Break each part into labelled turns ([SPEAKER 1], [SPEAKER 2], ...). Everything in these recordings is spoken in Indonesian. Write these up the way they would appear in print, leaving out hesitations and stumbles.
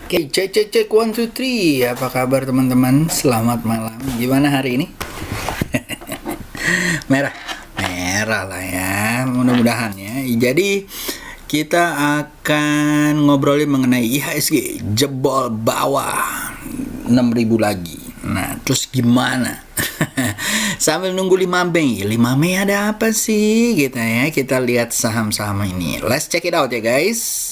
[SPEAKER 1] Oke, cek cek cek 1 2 3. Apa kabar teman-teman? Selamat malam. Gimana hari ini? Merah. Merah lah ya. Mudah-mudahan ya. Jadi kita akan ngobrolin mengenai IHSG jebol bawah 6.000 lagi. Nah, terus gimana? Sambil nunggu 5 Mei. 5 Mei ada apa sih? Gitu ya. Kita lihat saham-saham ini. Let's check it out ya guys.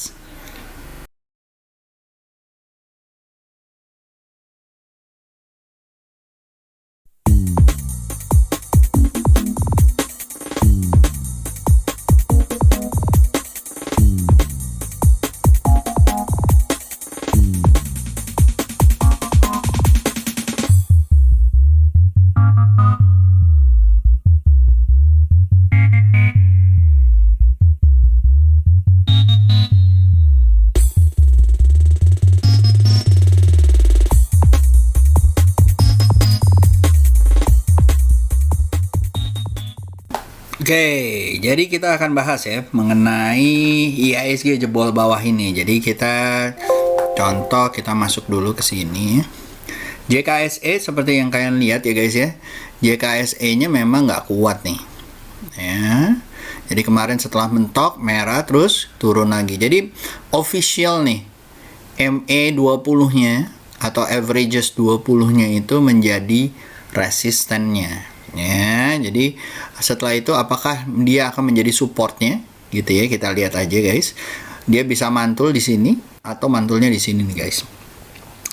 [SPEAKER 1] Oke, jadi kita akan bahas ya mengenai IHSG jebol bawah ini. Jadi kita contoh kita masuk dulu ke sini. JKSE seperti yang kalian lihat ya guys ya. JKSE-nya memang nggak kuat nih. Ya. Jadi kemarin setelah mentok merah terus turun lagi. Jadi official nih MA20-nya atau averages 20-nya itu menjadi resistennya. Ya, jadi setelah itu apakah dia akan menjadi supportnya gitu ya, kita lihat aja guys. Dia bisa mantul di sini atau mantulnya di sini nih guys.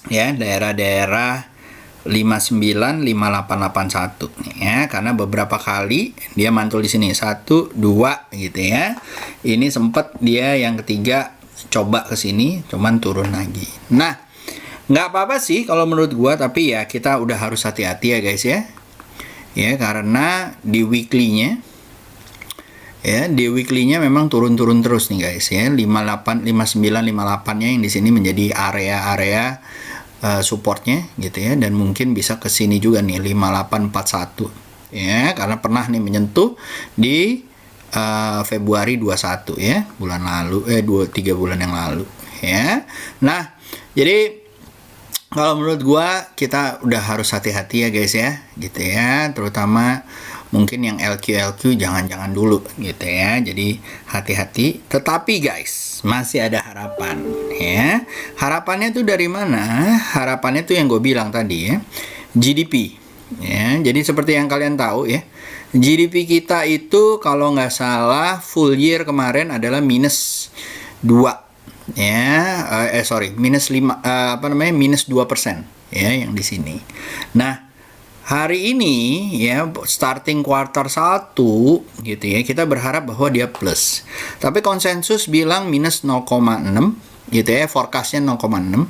[SPEAKER 1] Ya, daerah-daerah 59 5881 nih ya, karena beberapa kali dia mantul di sini 1 2 gitu ya. Ini sempat dia yang ketiga coba ke sini cuman turun lagi. Nah, nggak apa-apa sih kalau menurut gua, tapi ya kita udah harus hati-hati ya guys ya. Ya, karena di weekly-nya memang turun-turun terus nih guys ya. 58 59 58-nya yang di sini menjadi area-area supportnya gitu ya, dan mungkin bisa ke sini juga nih 5841 ya, karena pernah nih menyentuh di Februari 21 ya, bulan lalu 3 bulan yang lalu ya. Nah, jadi kalau menurut gua kita udah harus hati-hati ya guys ya, gitu ya. Terutama mungkin yang LQ jangan-jangan dulu gitu ya. Jadi hati-hati. Tetapi guys, masih ada harapan ya. Harapannya tuh dari mana? Harapannya tuh yang gue bilang tadi ya, GDP. Ya, jadi seperti yang kalian tahu ya, GDP kita itu kalau nggak salah full year kemarin adalah minus 2 ya, minus 5 minus 2% ya yang di sini. Nah, hari ini ya starting quarter 1 gitu ya, kita berharap bahwa dia plus. Tapi konsensus bilang minus 0,6 gitu ya, forecastnya 0,6.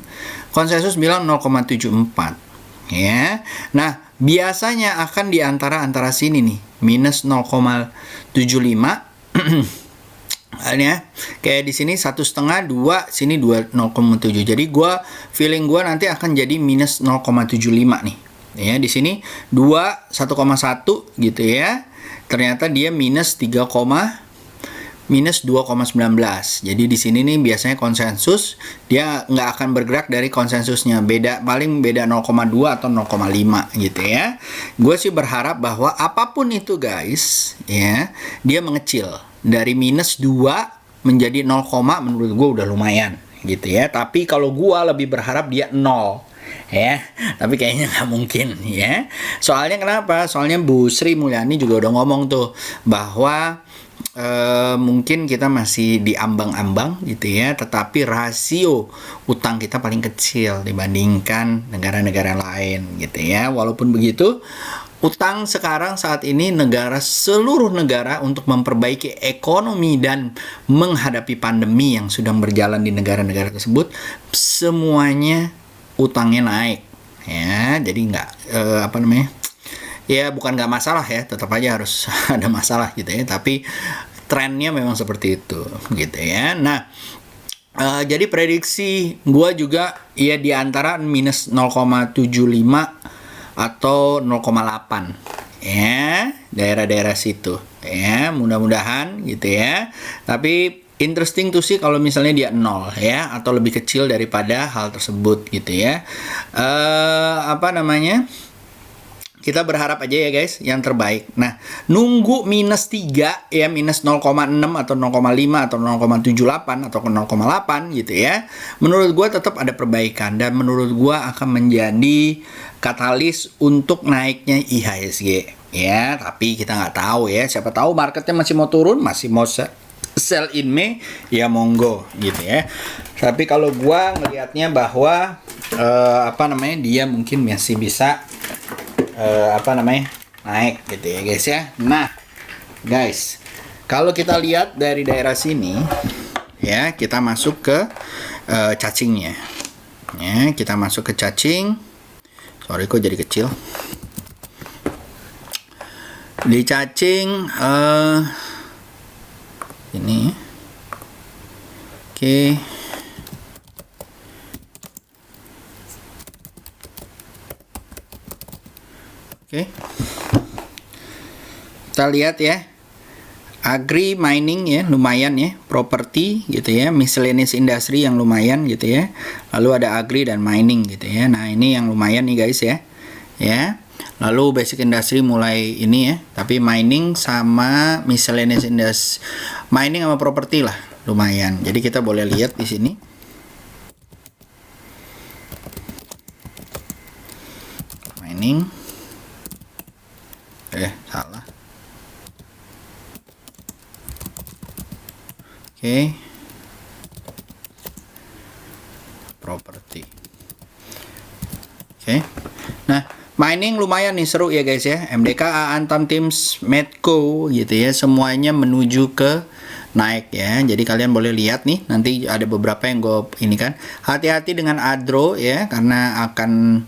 [SPEAKER 1] Konsensus bilang 0,74 ya. Nah, biasanya akan di antara sini nih, minus 0,75 ya, kayak di sini 1,5 2, sini 0,7. Jadi feeling gua nanti akan jadi minus 0,75 nih. Ya, di sini 1,1 gitu ya. Ternyata dia minus 2,19. Jadi di sini nih biasanya konsensus dia nggak akan bergerak dari konsensusnya. Paling beda 0,2 atau 0,5 gitu ya. Gue sih berharap bahwa apapun itu guys, ya, dia mengecil dari minus 2 menjadi 0, menurut gue udah lumayan gitu ya. Tapi kalau gue lebih berharap dia 0 ya, tapi kayaknya nggak mungkin ya. Soalnya kenapa? Soalnya Bu Sri Mulyani juga udah ngomong tuh bahwa mungkin kita masih di ambang-ambang gitu ya, tetapi rasio utang kita paling kecil dibandingkan negara-negara lain gitu ya. Walaupun begitu, utang sekarang saat ini seluruh negara untuk memperbaiki ekonomi dan menghadapi pandemi yang sedang berjalan di negara-negara tersebut, semuanya utangnya naik ya. Jadi ya bukan nggak masalah ya, tetap aja harus ada masalah gitu ya, tapi trennya memang seperti itu gitu ya. Nah, jadi prediksi gue juga ya di antara minus 0,75 atau 0,8 ya, daerah-daerah situ ya, mudah-mudahan gitu ya. Tapi interesting tuh sih kalau misalnya dia 0 ya, atau lebih kecil daripada hal tersebut gitu ya. Apa namanya? Kita berharap aja ya guys yang terbaik. Nah, nunggu minus 3 ya, minus 0,6 atau 0,5 atau 0,78 atau 0,8 gitu ya. Menurut gua tetap ada perbaikan dan menurut gua akan menjadi katalis untuk naiknya IHSG ya. Tapi kita nggak tahu ya. Siapa tahu marketnya masih mau turun, masih mau sell in Mei, ya monggo gitu ya. Tapi kalau gua ngelihatnya bahwa apa namanya, dia mungkin masih bisa naik gitu ya guys ya. Nah guys, kalau kita lihat dari daerah sini ya, kita masuk ke cacingnya ya, kita masuk ke cacing. Sorry kok jadi kecil. Di cacing ini oke. Oke. Kita lihat ya. Agri mining ya, lumayan ya, properti gitu ya, miscellaneous industry yang lumayan gitu ya. Lalu ada agri dan mining gitu ya. Nah, ini yang lumayan nih guys ya. Ya. Lalu basic industry mulai ini ya, tapi mining sama miscellaneous industry, mining sama properti lah lumayan. Jadi kita boleh lihat di sini. Mining. Salah. Oke. Properti. Oke. Nah, mining lumayan nih, seru ya guys ya. MDKA, Antam Teams, Medco gitu ya, semuanya menuju ke naik ya. Jadi kalian boleh lihat nih, nanti ada beberapa yang gue ini kan. Hati-hati dengan Adro ya, karena akan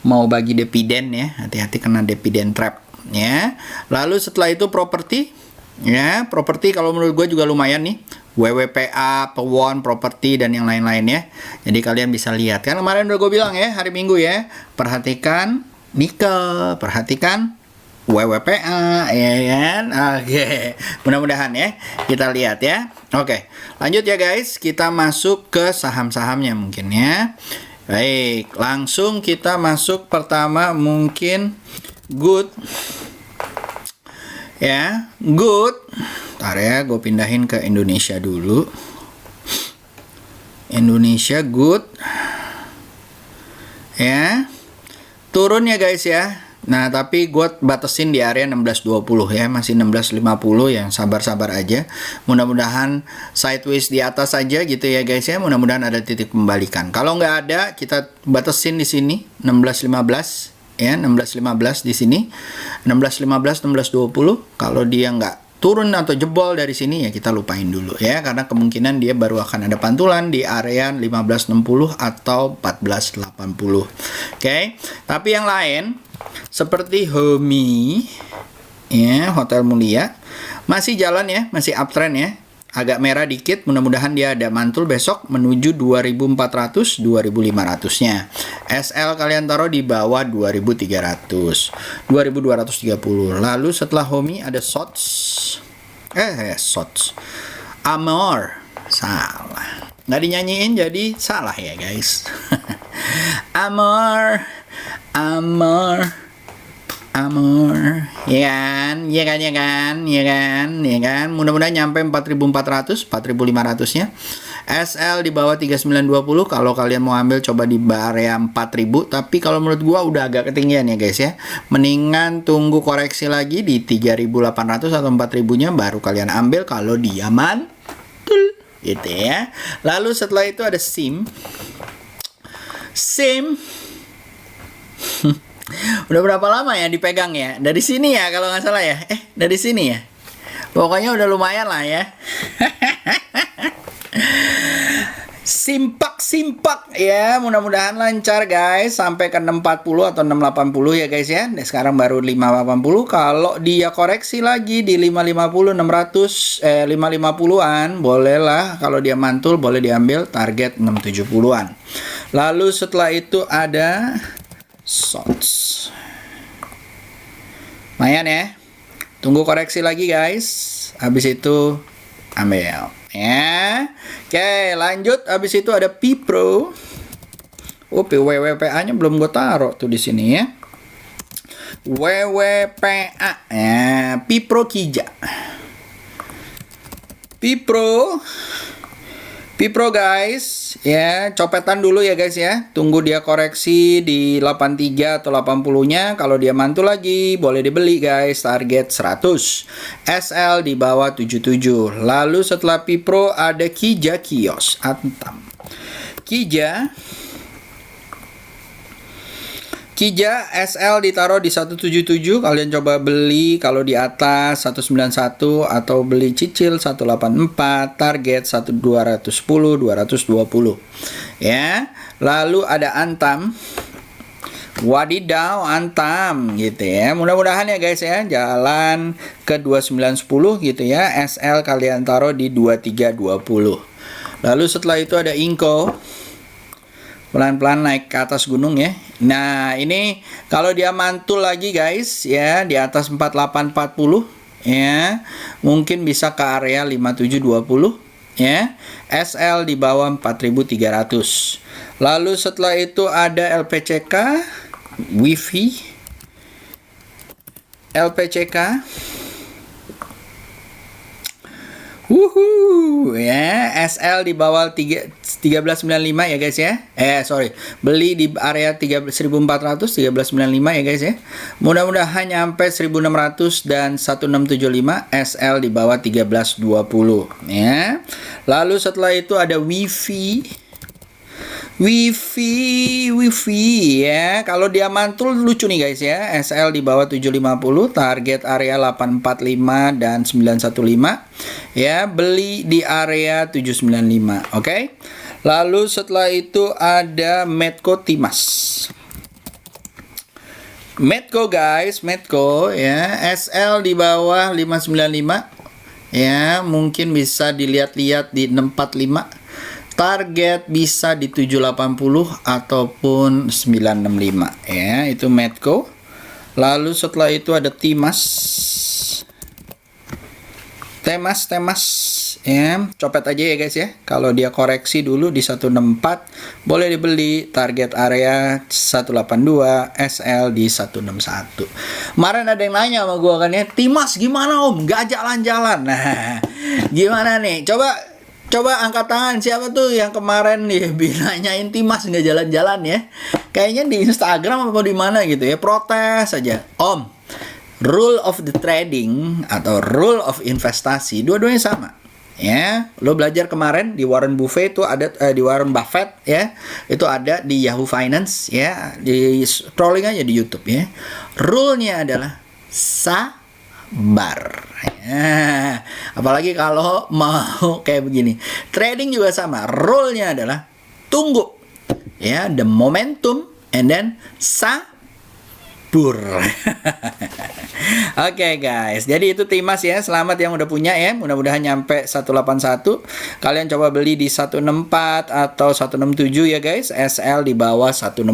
[SPEAKER 1] mau bagi dividen ya. Hati-hati kena dividen trap ya. Lalu setelah itu properti ya, properti kalau menurut gue juga lumayan nih, WWPA, Pewon, properti dan yang lain-lain ya. Jadi kalian bisa lihat kan, kemarin udah gue bilang ya, hari Minggu ya, perhatikan nikel, perhatikan WWPA ya kan. Oke, mudah-mudahan ya kita lihat ya. Oke, lanjut ya guys, kita masuk ke saham-sahamnya mungkin ya. Baik, langsung kita masuk pertama mungkin Good ya, Good. Ntar ya, gue pindahin ke Indonesia dulu. Indonesia Good ya, turun ya guys ya. Nah, tapi gue batasin di area 16.20 ya, masih 16.50 ya, sabar-sabar aja. Mudah-mudahan sideways di atas aja gitu ya guys ya. Mudah-mudahan ada titik pembalikan. Kalau nggak ada, kita batasin di sini 16.15 ya, 16.15 di sini, 16.15, 16.20. Kalau dia nggak turun atau jebol dari sini ya kita lupain dulu ya, karena kemungkinan dia baru akan ada pantulan di area 15.60 atau 14.80. Oke, tapi yang lain seperti Homi ya, Hotel Mulia masih jalan ya, masih uptrend ya. Agak merah dikit, mudah-mudahan dia ada mantul besok menuju 2400, 2500-nya. SL kalian taruh di bawah 2300, 2230. Lalu setelah Homi ada Sots. Sots. Amor. Salah. Nggak dinyanyiin jadi salah ya guys. Amor. Ya kan. Mudah-mudahan nyampe 4.400, 4.500-nya. SL di bawah 3920. Kalau kalian mau ambil coba di area 4.000, tapi kalau menurut gua udah agak ketinggian ya guys ya. Mendingan tunggu koreksi lagi di 3.800 atau 4.000-nya baru kalian ambil kalau dia mantul gitu ya. Lalu setelah itu ada SIM. Udah berapa lama ya dipegang ya? Dari sini ya kalau nggak salah ya. Dari sini ya. Pokoknya udah lumayan lah ya. Simpak ya, mudah-mudahan lancar guys sampai ke 640 atau 680 ya guys ya. Dan sekarang baru 580. Kalau dia koreksi lagi di 550, 550-an bolehlah, kalau dia mantul boleh diambil target 670-an. Lalu setelah itu ada Sots. Lumayan ya. Tunggu koreksi lagi guys. Habis itu ambil ya. Oke, lanjut. Habis itu ada P-Pro. Oh, WWPA-nya belum gue taruh tuh di sini ya. WWPA ya, P-Pro Kija. P-Pro guys, ya copetan dulu ya guys ya. Tunggu dia koreksi di 83 atau 80-nya. Kalau dia mantul lagi, boleh dibeli guys. Target 100. SL di bawah 77. Lalu setelah P-Pro ada Kija Kios Antam. Kija SL ditaruh di 177, kalian coba beli kalau di atas 191 atau beli cicil 184, target 1210, 220 ya. Lalu ada Antam. Wadidaw, Antam gitu ya. Mudah-mudahan ya guys ya, jalan ke 2910 gitu ya. SL kalian taruh di 2320. Lalu setelah itu ada Inco. Pelan-pelan naik ke atas gunung ya. Nah, ini kalau dia mantul lagi guys ya di atas 4840 ya, mungkin bisa ke area 5720 ya. SL di bawah 4300. Lalu setelah itu ada LPCK Wifi. LPCK ya, SL di bawah 1395 ya guys ya. Beli di area 1400, 1395 ya guys ya. Mudah-mudahan nyampe 1600 dan 1675, SL di bawah 1320 ya. Lalu setelah itu ada Wifi ya. Kalau dia mantul lucu nih guys ya. SL di bawah 750, target area 845 dan 915 ya. Beli di area 795. Oke. Lalu setelah itu ada Medco Timas. Medco guys, Medco ya. SL di bawah 595 ya. Mungkin bisa dilihat-lihat di 645. Target bisa di 780 ataupun 965 ya, itu Medco. Lalu setelah itu ada Temas ya, copet aja ya guys ya. Kalau dia koreksi dulu di 164 boleh dibeli, target area 182, SL di 161. Kemarin ada yang nanya sama gua kan ya, Timas gimana om, nggak jalan-jalan. Nah, gimana nih, Coba angkat tangan siapa tuh yang kemarin nih nanyain Timas nggak jalan-jalan ya. Kayaknya di Instagram atau di mana gitu ya, protes aja. Om, rule of the trading atau rule of investasi dua-duanya sama. Ya, lo belajar kemarin di Warren Buffett itu ada di Warren Buffett ya. Itu ada di Yahoo Finance ya. Di scrolling aja di YouTube ya. Rule-nya adalah sabar. Ya, apalagi kalau mau kayak begini. Trading juga sama. Rule-nya adalah tunggu. Ya, the momentum and then sabur. Oke guys, jadi itu Timas ya. Selamat yang udah punya ya. Mudah-mudahan nyampe 181. Kalian coba beli di 164 atau 167 ya guys. SL di bawah 160.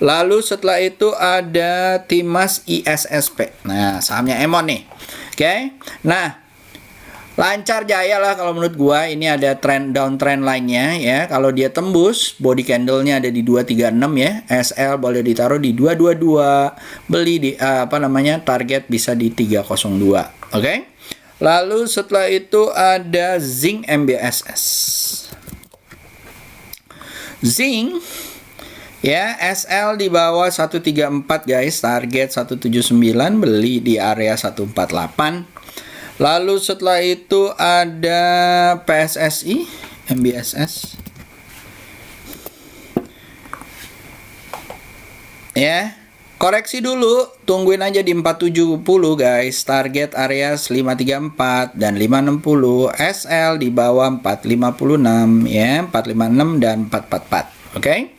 [SPEAKER 1] Lalu setelah itu ada Timas ISSP. Nah, sahamnya Emon nih. Oke. Nah, lancar jaya lah kalau menurut gua. Ini ada downtrend lainnya ya. Kalau dia tembus, body candle-nya ada di 236 ya. SL boleh ditaruh di 222. Beli di target bisa di 302. Oke. Lalu setelah itu ada Zinc MBSS. Zinc ya, SL di bawah 134 guys, target 179, beli di area 148. Lalu setelah itu ada PSSI MBSS ya, koreksi dulu, tungguin aja di 470 guys, target area 534 dan 560, SL di bawah 456 ya, 456 dan 444. Oke.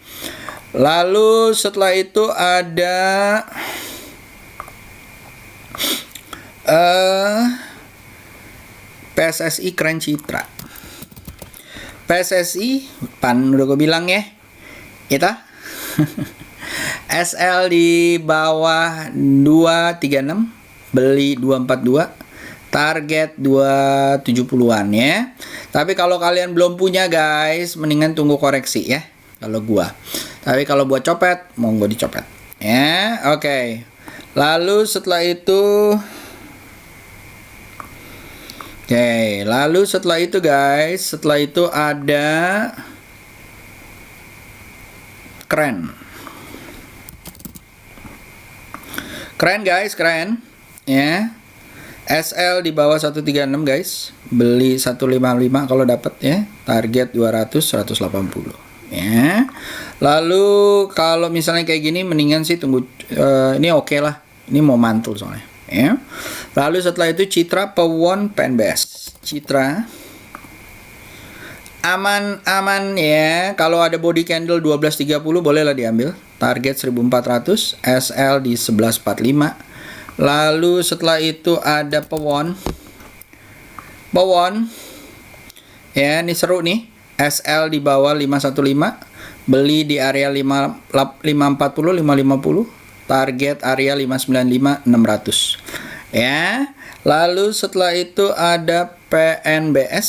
[SPEAKER 1] Lalu setelah itu ada PSSI Keren Citra. PSSI udah gue bilang ya, kita SL di bawah 236, beli 242, target 270-an ya. Tapi kalau kalian belum punya guys, mendingan tunggu koreksi ya kalau gua. Tapi kalau buat copet, monggo dicopet ya. Oke. Lalu setelah itu guys, setelah itu ada keren. Keren guys, keren ya. SL di bawah 136 guys. Beli 155 kalau dapat ya. Target 200 180 ya. Lalu kalau misalnya kayak gini mendingan sih tunggu ini oke lah. Ini mau mantul soalnya ya. Lalu setelah itu Citra Pewon PNBS. Citra aman ya. Kalau ada body candle 12.30 bolehlah diambil. Target 1400, SL di 1145. Lalu setelah itu ada Pewon ya, ini seru nih. SL di bawah 515, beli di area 540 550, target area 595 600 ya. Lalu setelah itu ada PNBS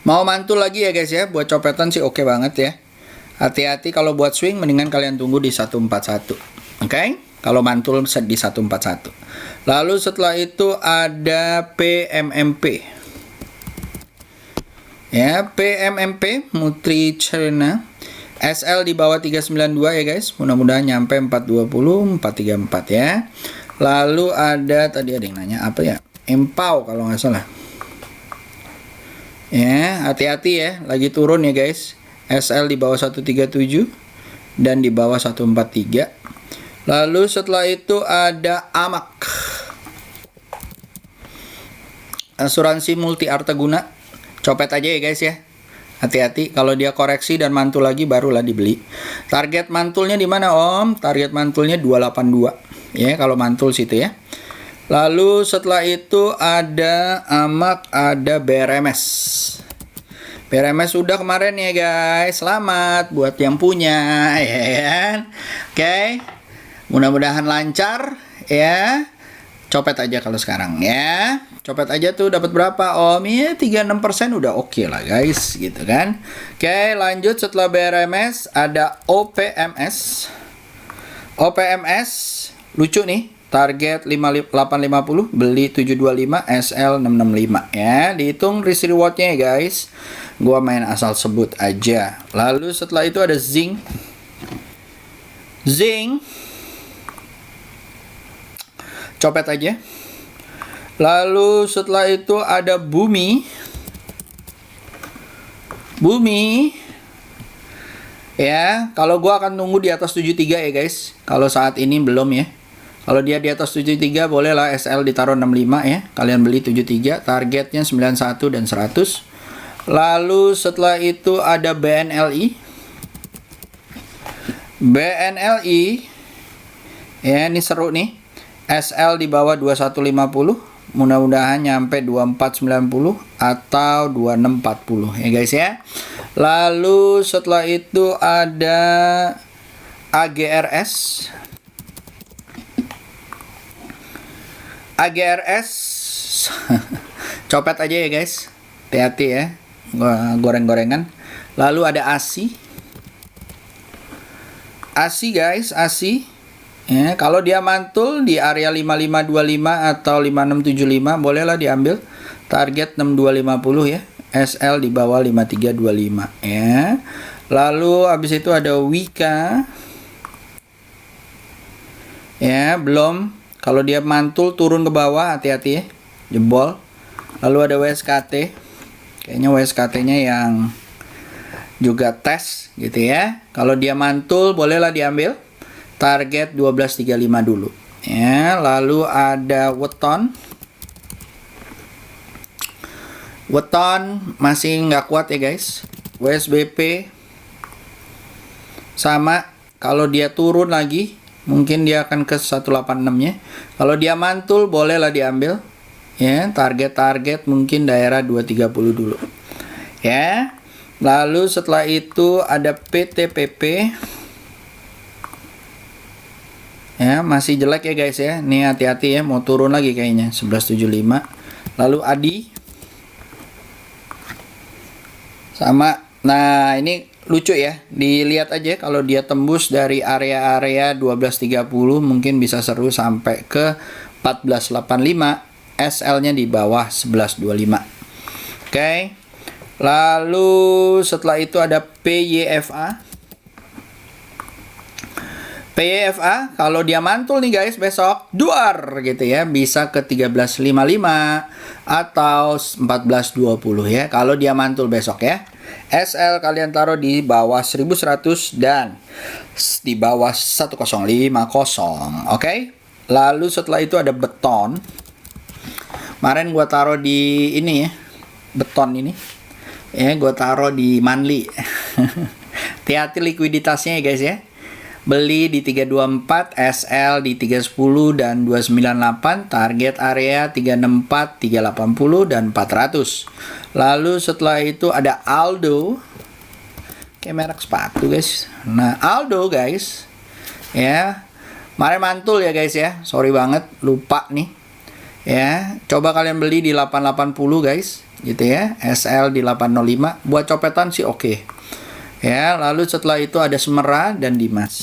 [SPEAKER 1] mau mantul lagi ya guys ya. Buat copetan sih oke banget ya. Hati-hati kalau buat swing mendingan kalian tunggu di 141. Oke? Kalau mantul di 141. Lalu setelah itu ada PMMP. Ya, PMMP Mutri Cerna. SL di bawah 392 ya guys. Mudah-mudahan nyampe 420, 434 ya. Lalu ada tadi ada yang nanya apa ya? Empau kalau nggak salah. Ya, hati-hati ya, lagi turun ya guys. SL di bawah 137 dan di bawah 143. Lalu setelah itu ada AMAK. Asuransi Multi Artaguna. Copet aja ya guys ya. Hati-hati kalau dia koreksi dan mantul lagi barulah dibeli. Target mantulnya di mana Om? Target mantulnya 282. Ya, kalau mantul situ ya. Lalu setelah itu ada AMAK, ada BRMS. BRMS sudah kemarin ya guys. Selamat buat yang punya ya kan. Oke. Mudah-mudahan lancar ya. Copet aja kalau sekarang ya. Copet aja tuh dapat berapa Om? Ya 36% udah oke lah guys gitu kan. Oke, lanjut setelah BRMS ada OPMS. OPMS lucu nih. Target 850, beli 725, SL 665 ya. Dihitung risk rewardnya ya guys. Gua main asal sebut aja. Lalu setelah itu ada Zinc. Copet aja. Lalu setelah itu ada Bumi. Ya, kalau gua akan nunggu di atas 73 ya guys. Kalau saat ini belum ya. Kalau dia di atas 73 bolehlah SL ditaruh 65 ya. Kalian beli 73, targetnya 91 dan 100. Lalu setelah itu ada BNLI. Ya, ini seru nih. SL di bawah 2150. Mudah-mudahan nyampe 2490 atau 2640 ya guys ya. Lalu setelah itu ada AGRS. Copet aja ya guys. Hati-hati ya. Goreng-gorengan. Lalu ada ASI guys, ASI. Ya, kalau dia mantul di area 5525 atau 5675 bolehlah diambil. Target 6250 ya. SL di bawah 5325 ya. Lalu habis itu ada Wika. Ya, belum. Kalau dia mantul turun ke bawah hati-hati ya. Jebol. Lalu ada WSKT. Kayaknya WSKT-nya yang juga tes gitu ya. Kalau dia mantul bolehlah diambil. Target 1235 dulu. Ya, lalu ada Weton. Masih nggak kuat ya guys. WSBP sama, kalau dia turun lagi mungkin dia akan ke 186-nya. Kalau dia mantul bolehlah diambil. Ya, target mungkin daerah 230 dulu. Ya. Lalu setelah itu ada PTPP. Ya, masih jelek ya guys ya. Nih hati-hati ya, mau turun lagi kayaknya 1175. Lalu ADI sama. Nah, ini lucu ya. Dilihat aja kalau dia tembus dari area-area 1230 mungkin bisa seru sampai ke 1485. SL-nya di bawah 1125. Oke. Lalu setelah itu ada PYFA. PYFA kalau dia mantul nih guys besok duar gitu ya, bisa ke 1355 atau 1420 ya kalau dia mantul besok ya. SL kalian taruh di bawah 1100 dan di bawah 1050. Oke. Lalu setelah itu ada beton. Kemarin gua taruh di ini ya, beton ini ya, gua taruh di Manli. Hati-hati likuiditasnya ya guys ya. Beli di 324, SL di 310 dan 298, target area 364, 380 dan 400. Lalu setelah itu ada Aldo. Kayak merek sepatu guys. Nah, Aldo guys. Ya. Kemarin mantul ya guys ya. Sorry banget lupa nih. Ya, coba kalian beli di 880 guys, gitu ya. SL di 805. Buat copetan sih oke. Ya, lalu setelah itu ada Semera dan Dimas.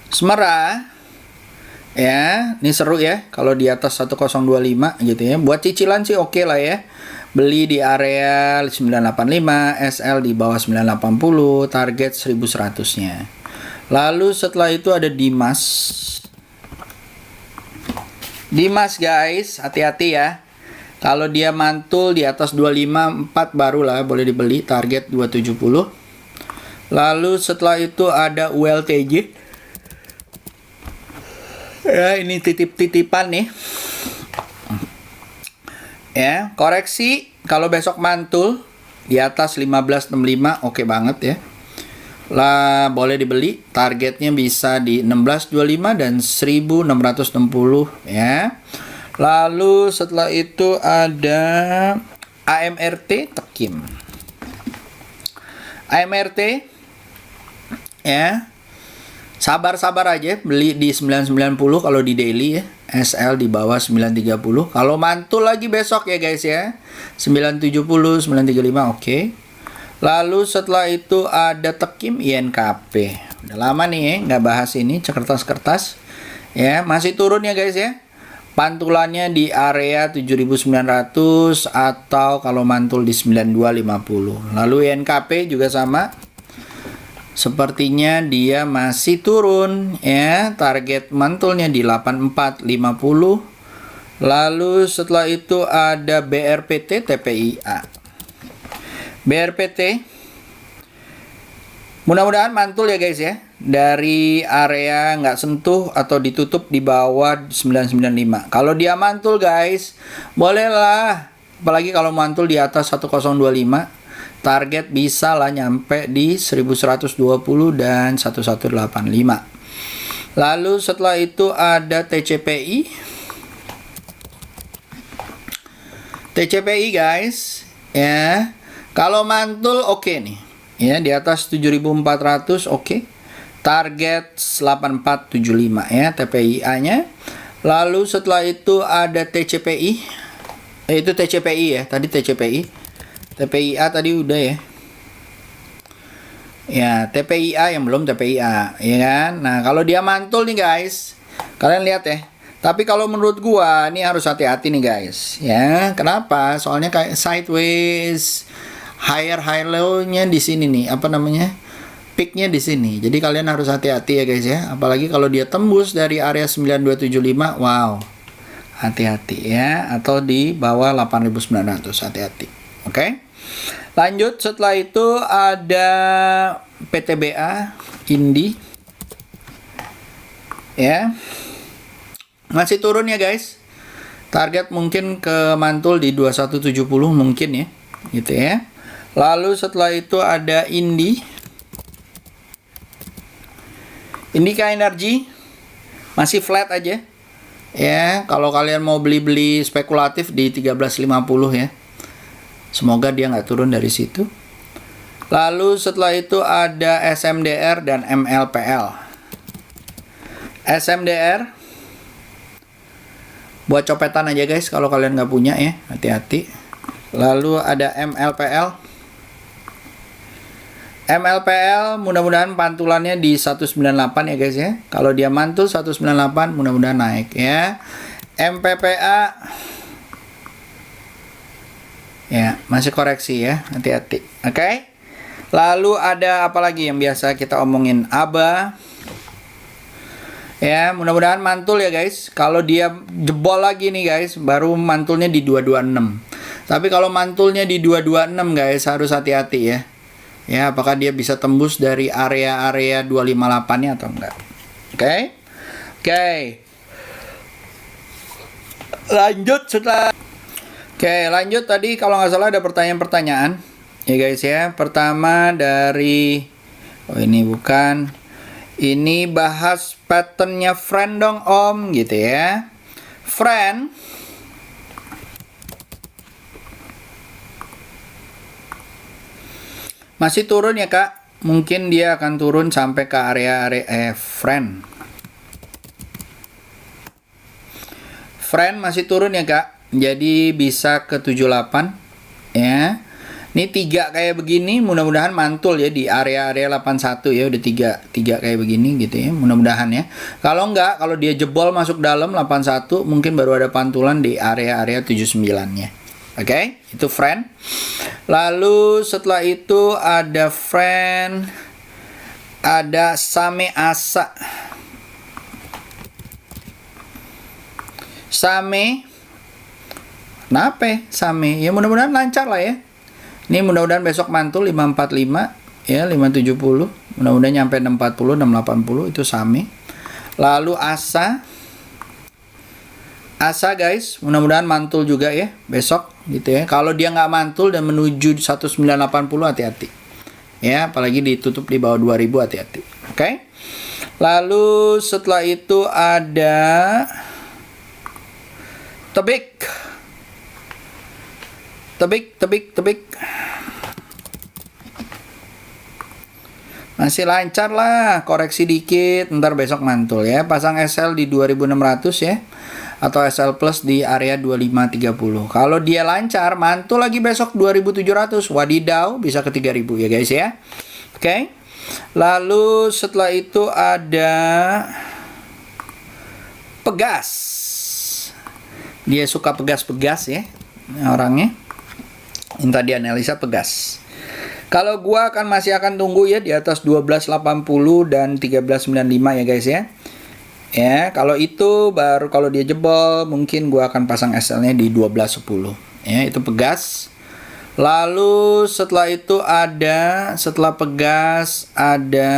[SPEAKER 1] Semera, ya, ini seru ya. Kalau di atas 1025 gitu ya. Buat cicilan sih oke lah ya. Beli di area 985, SL di bawah 980, target 1100-nya. Lalu setelah itu ada Dimas. Dimas guys, hati-hati ya. Kalau dia mantul di atas 254 barulah boleh dibeli, target 270. Lalu setelah itu ada ULTJ. Ya, ini titip-titipan nih. Ya, koreksi kalau besok mantul di atas 1565 oke banget ya. Lah boleh dibeli, targetnya bisa di 1625 dan 1660 ya. Lalu setelah itu ada AMRT Tekim. AMRT ya. Sabar-sabar aja beli di 990 kalau di daily ya. SL di bawah 930. Kalau mantul lagi besok ya guys ya. 970, 935 oke. Lalu setelah itu ada Tekim INKP. Udah lama nih ya nggak bahas ini, kertas-kertas. Ya, masih turun ya guys ya. Pantulannya di area 7.900 atau kalau mantul di 9250. Lalu INKP juga sama. Sepertinya dia masih turun ya. Target mantulnya di 8450. Lalu setelah itu ada BRPT TPIA. BRPT mudah-mudahan mantul ya guys ya. Dari area nggak sentuh atau ditutup di bawah 995. Kalau dia mantul guys, bolehlah. Apalagi kalau mantul di atas 1025, target bisa lah nyampe di 1120 dan 1185. Lalu setelah itu ada TCPI. TCPI guys, ya. Kalau mantul oke nih. Ya, di atas 7400 oke. Target 8475 ya TPIA-nya. Lalu setelah itu ada TCPI. Itu TCPI ya, tadi TCPI. TPIA tadi udah ya. Ya, TPIA yang belum TPIA, ya kan? Nah, kalau dia mantul nih guys. Kalian lihat ya. Tapi kalau menurut gua ini harus hati-hati nih guys, ya. Kenapa? Soalnya kayak sideways, high low-nya di sini nih, apa namanya? Peaknya di sini. Jadi kalian harus hati-hati ya guys ya. Apalagi kalau dia tembus dari area 9275, wow. Hati-hati ya, atau di bawah 8900, hati-hati. Oke. Lanjut setelah itu ada PTBA Indi. Ya. Masih turun ya guys. Target mungkin ke mantul di 2170 mungkin ya. Gitu ya. Lalu setelah itu ada Indi. Indika Energy masih flat aja. Ya, kalau kalian mau beli-beli spekulatif di 1350 ya. Semoga dia nggak turun dari situ. Lalu setelah itu ada SMDR dan MLPL. SMDR buat copetan aja guys, kalau kalian nggak punya ya, hati-hati. Lalu ada MLPL. MLPL mudah-mudahan pantulannya di 198 ya guys ya. Kalau dia mantul 198 mudah-mudahan naik ya. MPPA ya, masih koreksi ya, hati-hati. Oke. Lalu ada apa lagi yang biasa kita omongin? ABA. Ya, mudah-mudahan mantul ya guys. Kalau dia jebol lagi nih guys, baru mantulnya di 226. Tapi kalau mantulnya di 226 guys, harus hati-hati ya. Ya, apakah dia bisa tembus dari area-area 258-nya atau enggak. Oke. Oke. Lanjut setelah. Oke, lanjut tadi kalau nggak salah ada pertanyaan-pertanyaan. Ya guys ya, pertama dari ini bukan, ini bahas patternnya friend dong om gitu ya. Friend masih turun ya kak, mungkin dia akan turun sampai ke area friend masih turun ya kak, jadi bisa ke 78 ya. Ini 3 kayak begini, mudah-mudahan mantul ya di area-area 81 ya, udah 3 kayak begini gitu ya, mudah-mudahan ya. Kalau enggak, kalau dia jebol masuk dalam 81, mungkin baru ada pantulan di area-area 79-nya. Oke, itu friend. Lalu setelah itu ada friend, ada Same Asa. Same, kenapa Same? Ya mudah-mudahan lancar lah ya. Ini mudah-mudahan besok mantul 545 ya, 570, mudah-mudahan nyampe 640, 680 itu Same. Lalu Asa guys, mudah-mudahan mantul juga ya besok gitu ya. Kalau dia nggak mantul dan menuju 1980, hati-hati ya, apalagi ditutup di bawah 2000, hati-hati. Oke. Lalu setelah itu ada Tebik. Masih lancar lah, koreksi dikit, ntar besok mantul ya. Pasang SL di 2600 ya, atau SL plus di area 2530. Kalau dia lancar, mantul lagi besok 2700. Wadidaw, bisa ke 3000 ya guys ya. Oke. Lalu setelah itu ada Pegas. Dia suka pegas-pegas ya orangnya. Ini tadi analisa Pegas. Kalau gua masih akan tunggu ya di atas 1280 dan 1395 ya guys ya. Ya, kalau itu baru, kalau dia jebol mungkin gua akan pasang SL-nya di 1210. Ya, itu Pegas. Lalu setelah itu setelah Pegas ada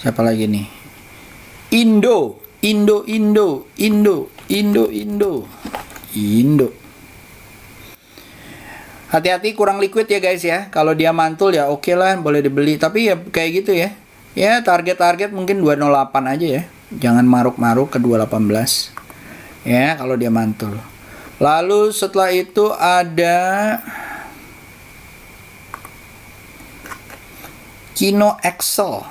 [SPEAKER 1] siapa lagi nih? Indo. Hati-hati kurang liquid ya guys ya. Kalau dia mantul ya oke lah, boleh dibeli. Tapi ya kayak gitu ya. Ya target mungkin 208 aja ya. Jangan maruk-maruk ke 218. Ya kalau dia mantul. Lalu setelah itu ada Kino Excel.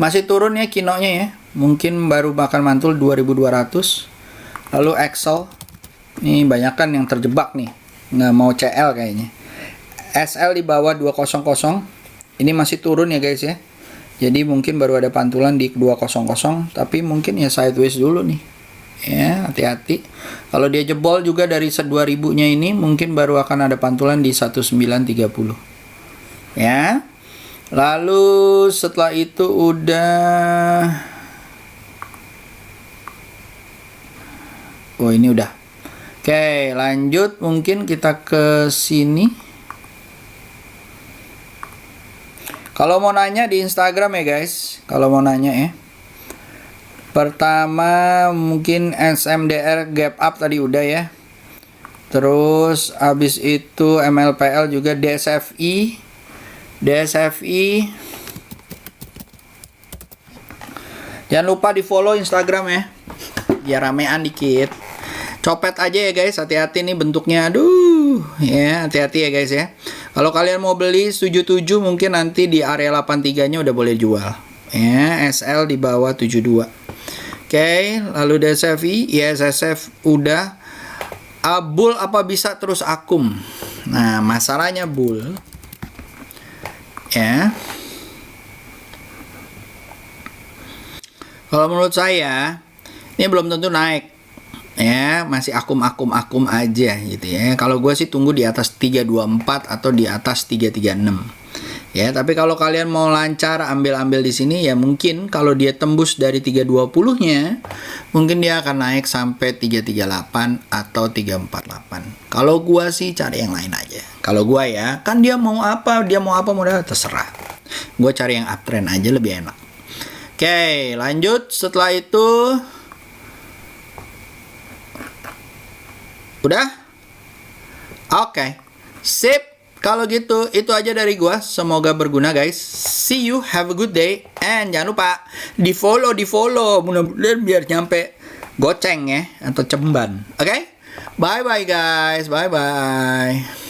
[SPEAKER 1] Masih turun ya Kinonya ya. Mungkin baru bakal mantul 2200. Lalu Excel. Ini banyak kan yang terjebak nih. Nggak mau CL kayaknya. SL di bawah 200. Ini masih turun ya guys ya. Jadi mungkin baru ada pantulan di 200. Tapi mungkin ya sideways dulu nih. Ya, hati-hati. Kalau dia jebol juga dari 2000-nya ini, mungkin baru akan ada pantulan di 1930. Ya. Lalu setelah itu ini udah. Oke, lanjut mungkin kita ke sini. Kalau mau nanya di Instagram ya guys, kalau mau nanya ya. Pertama mungkin SMDR gap up tadi udah ya. Terus habis itu MLPL juga DSFI. Jangan lupa di follow Instagram ya, biar ramean dikit. Copet aja ya guys, hati-hati nih bentuknya, aduh ya, hati-hati ya guys ya. Kalau kalian mau beli 77 mungkin nanti di area 83 nya udah boleh jual ya. SL di bawah 72. Oke, lalu DSFI, ISSF udah. Bull apa bisa terus akum? Nah, masalahnya bull ya, kalau menurut saya ini belum tentu naik ya, masih akum aja gitu ya. Kalau gue sih tunggu di atas 324 atau di atas 336 ya. Tapi kalau kalian mau lancar ambil di sini ya, mungkin kalau dia tembus dari 320 nya mungkin dia akan naik sampai 338 atau 348. Kalau gue sih cari yang lain aja. Kalau gue ya, kan dia mau apa modal terserah. Gue cari yang uptrend aja lebih enak. Oke, lanjut. Setelah itu udah? Oke. Sip. Kalau gitu, itu aja dari gua. Semoga berguna guys. See you, have a good day. And jangan lupa di follow. Mudah-mudahan biar nyampe goceng ya, atau cemban. Oke? Bye-bye guys. Bye-bye.